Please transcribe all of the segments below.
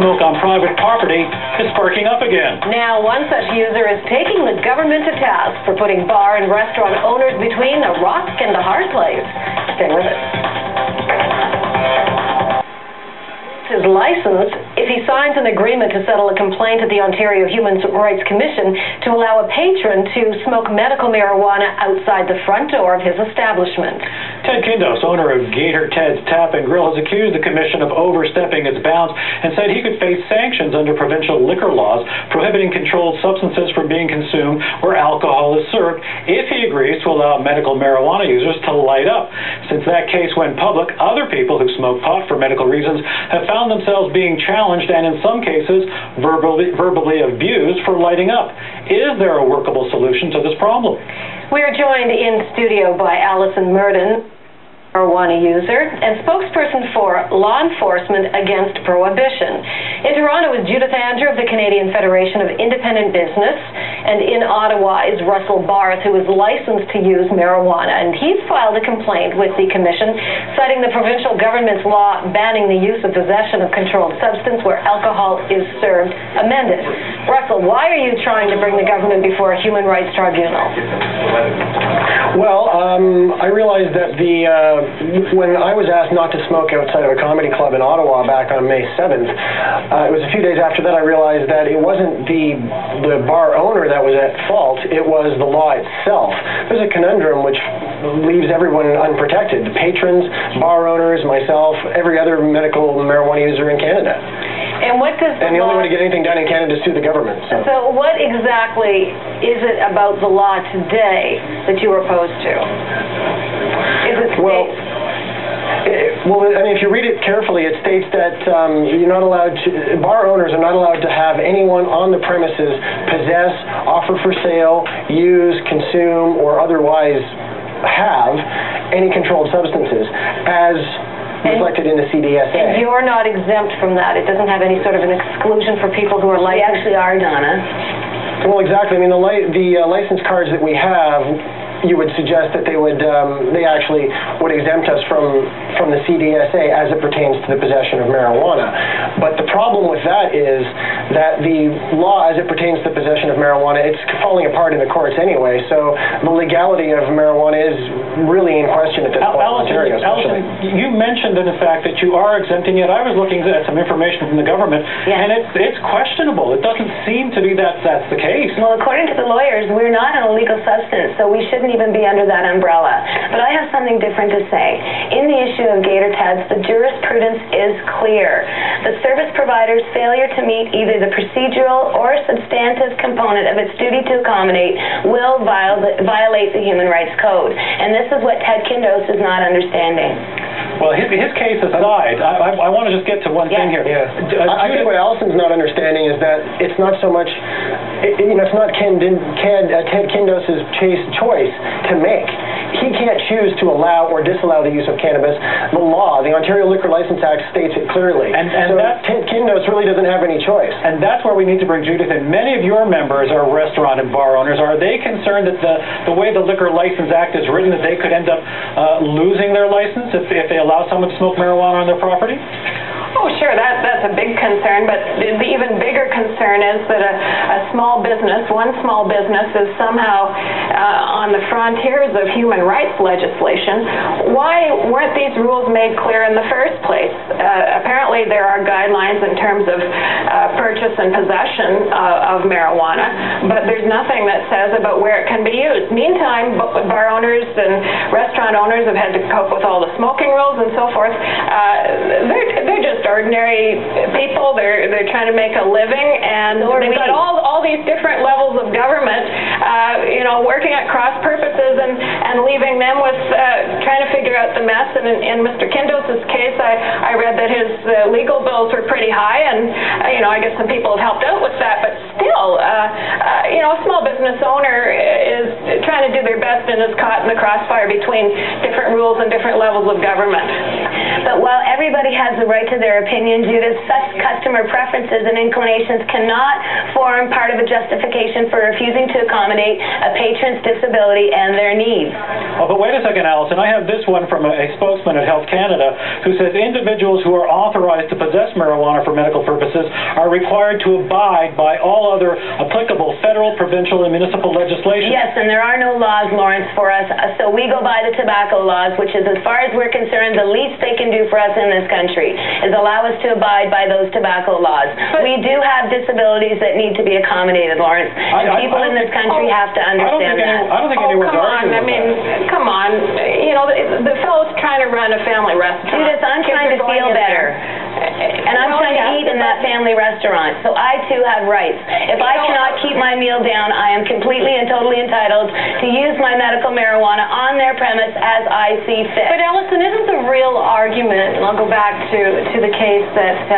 smoke on private property is sparking up again. Now, one such user is taking the government to task for putting bar and restaurant owners between a rock and a hard place. Stay with us. His license if he signs an agreement to settle a complaint at the Ontario Human Rights Commission to allow a patron to smoke medical marijuana outside the front door of his establishment. Ted Kindos, owner of Gator Ted's Tap and Grill, has accused the Commission of overstepping its bounds and said he could face sanctions under provincial liquor laws prohibiting controlled substances from being consumed where alcohol is served if he agrees to allow medical marijuana users to light up. Since that case went public, other people who smoke pot for medical reasons have found themselves being challenged and in some cases verbally abused for lighting up. Is there a workable solution to this problem? We are joined in studio by Alison Myrden, marijuana user, and spokesperson for Law Enforcement Against Prohibition. In Toronto is Judith Andrew of the Canadian Federation of Independent Business, and in Ottawa is Russell Barth, who is licensed to use marijuana, and he's filed a complaint with the Commission citing the provincial government's law banning the use of possession of controlled substance where alcohol is served amended. Russell, why are you trying to bring the government before a human rights tribunal? Well, I realized that when I was asked not to smoke outside of a comedy club in Ottawa back on May 7th, it was a few days after that I realized that it wasn't the bar owner that was at fault, it was the law itself. There's a conundrum which leaves everyone unprotected. Patrons, bar owners, myself, every other medical marijuana user in Canada. And what does the only way to get anything done in Canada is through the government. So what exactly is it about the law today that you are opposed to? Is it well, I mean, if you read it carefully, it states that you're not allowed to, bar owners are not allowed to have anyone on the premises possess, offer for sale, use, consume, or otherwise have any controlled substances as reflected in the CDSA. And you're not exempt from that. It doesn't have any sort of an exclusion for people who are licensed. We actually are, Donna. Well, exactly. I mean, the license cards that we have, you would suggest that they actually would exempt us from the CDSA as it pertains to the possession of marijuana. But the problem with that is that the law as it pertains to the possession of marijuana, it's falling apart in the courts anyway, so the legality of marijuana is really in question at this point in Ontario, especially. Alison, you mentioned in the fact that you are exempting it. I was looking at some information from the government, and it's questionable. It doesn't seem to be that's the case. Well, according to the lawyers, we're not an illegal substance, so we shouldn't even be under that umbrella. But I have something different to say. In the issue of Gator Ted's, the jurisprudence is clear. The service provider's failure to meet either the procedural or substantive component of its duty to accommodate will violate the Human Rights Code. And this is what Ted Kindos is not understanding. Well, his case aside, I want to just get to one thing here. Yeah. I think what Alison's not understanding is that it's not so much, it's not Ted Kindos's choice to make. He can't choose to allow or disallow the use of cannabis. The law, the Ontario Liquor License Act, states it clearly. So Ted Kindos really doesn't have any choice. And that's where we need to bring Judith in. Many of your members are restaurant and bar owners. Are they concerned that the way the Liquor License Act is written, that they could end up losing their license if they allow someone to smoke marijuana on their property? Oh, sure, that's a big concern, but the even bigger concern is that one small business is somehow on the frontiers of human rights legislation. Why weren't these rules made clear in the first place? Apparently there are guidelines in terms of purchase and possession of marijuana, but there's nothing that says about where it can be used. Meantime, bar owners and restaurant owners have had to cope with all the smoking rules and so forth. They're just ordinary people. They're trying to make a living, and they've got all these different levels of government, working at cross purposes and leaving them with trying to figure out the mess. And in Mr. Kindos's case, I read that his legal bills were pretty high, and I guess some people have helped out with that. But still, a small business owner is trying to do their best and is caught in the crossfire between different rules and different levels of government. But while everybody has the right to their opinion, Judith, such customer preferences and inclinations cannot form part of a justification for refusing to accommodate a patron's disability and their needs. Oh, but wait a second, Alison. I have this one from a spokesman at Health Canada who says individuals who are authorized to possess marijuana for medical purposes are required to abide by all other applicable federal, provincial, and municipal legislation. Yes, and there are no laws, Lawrence, for us, so we go by the tobacco laws, which is, as far as we're concerned, the least they can do for us in this country is allow us to abide by those tobacco laws. But we do have disabilities that need to be accommodated, Lawrence, and people in this country have to understand that. I don't think anyone's arguing with that. I mean, come on. You know, the fellow's trying to run a family restaurant. Judith, I'm trying to feel better. And I'm trying to eat in that family restaurant, so I too have rights. If I cannot keep my meal down, I am completely and totally entitled to use my medical marijuana on their premise as I see fit. But Alison, isn't the real argument, and I'll go back to the case that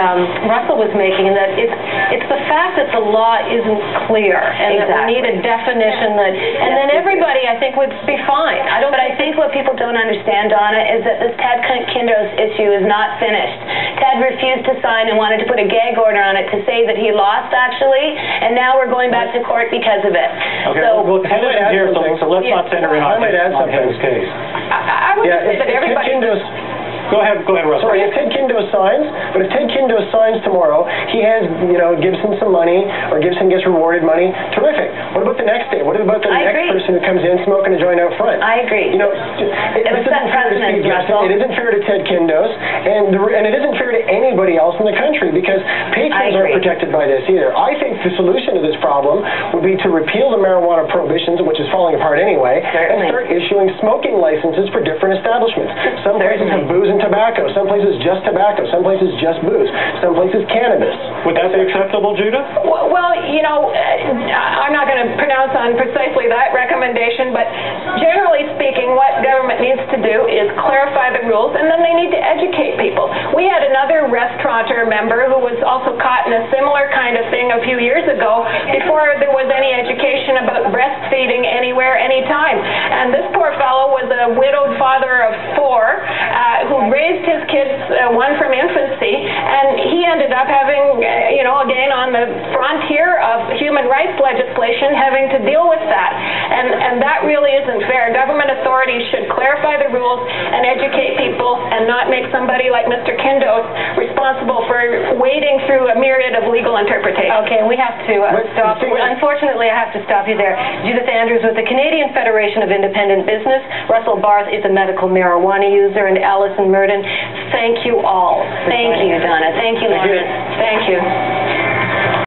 Russell was making, that it's the fact that the law isn't clear, and that we need a definition that, and then everybody, I think, would be fine. But I think what people don't understand, Donna, is that this Ted Kindos issue is not finished. Ted refused to sign and wanted to put a gag order on it to say that he lost, actually, and now we're going back to court because of it. Okay, so, well, Ted isn't here, so let's not center in on his case. I would just say that everybody... Go ahead, Russell. Sorry, if Ted Kindos signs, but if Ted Kindos signs tomorrow, he hands, Gibson some money, or Gibson gets rewarded money, terrific. What about the next day? What about the next person who comes in smoking a joint out front? I agree. It isn't fair to Steve Gibson. It isn't fair to Ted Kindos, and it isn't fair to anybody else in the country, because patrons aren't protected by this either. I think the solution to this problem would be to repeal the marijuana prohibitions, which is falling apart anyway, and start issuing smoking licenses for different establishments. Some places have booze and tobacco, some places just tobacco, some places just booze, some places cannabis. Would that be acceptable, Judith? Well, I'm not going to pronounce on precisely that recommendation, but generally speaking, what government needs to do is clarify the rules, and then they need to educate people. We had another restaurateur member who was also caught in a similar kind of thing a few years ago before there was any education about breastfeeding anywhere, anytime. And this poor fellow was a widowed father of 4 who raised his kids, one from infancy, and he ended up having, again, on the frontier of human rights legislation, having to deal with that. And that really isn't fair. Government authorities should clarify the rules and educate people and not make somebody like Mr. Kindos responsible for wading through a myriad of legal interpretations. Okay, we have to stop. Unfortunately, I have to stop you there. Judith Andrews with the Canadian Federation of Independent Business. Russell Barth is a medical marijuana user, and Alison Myrden. Thank you all. Thank you, Donna. Thank you, Lawrence. Thank you.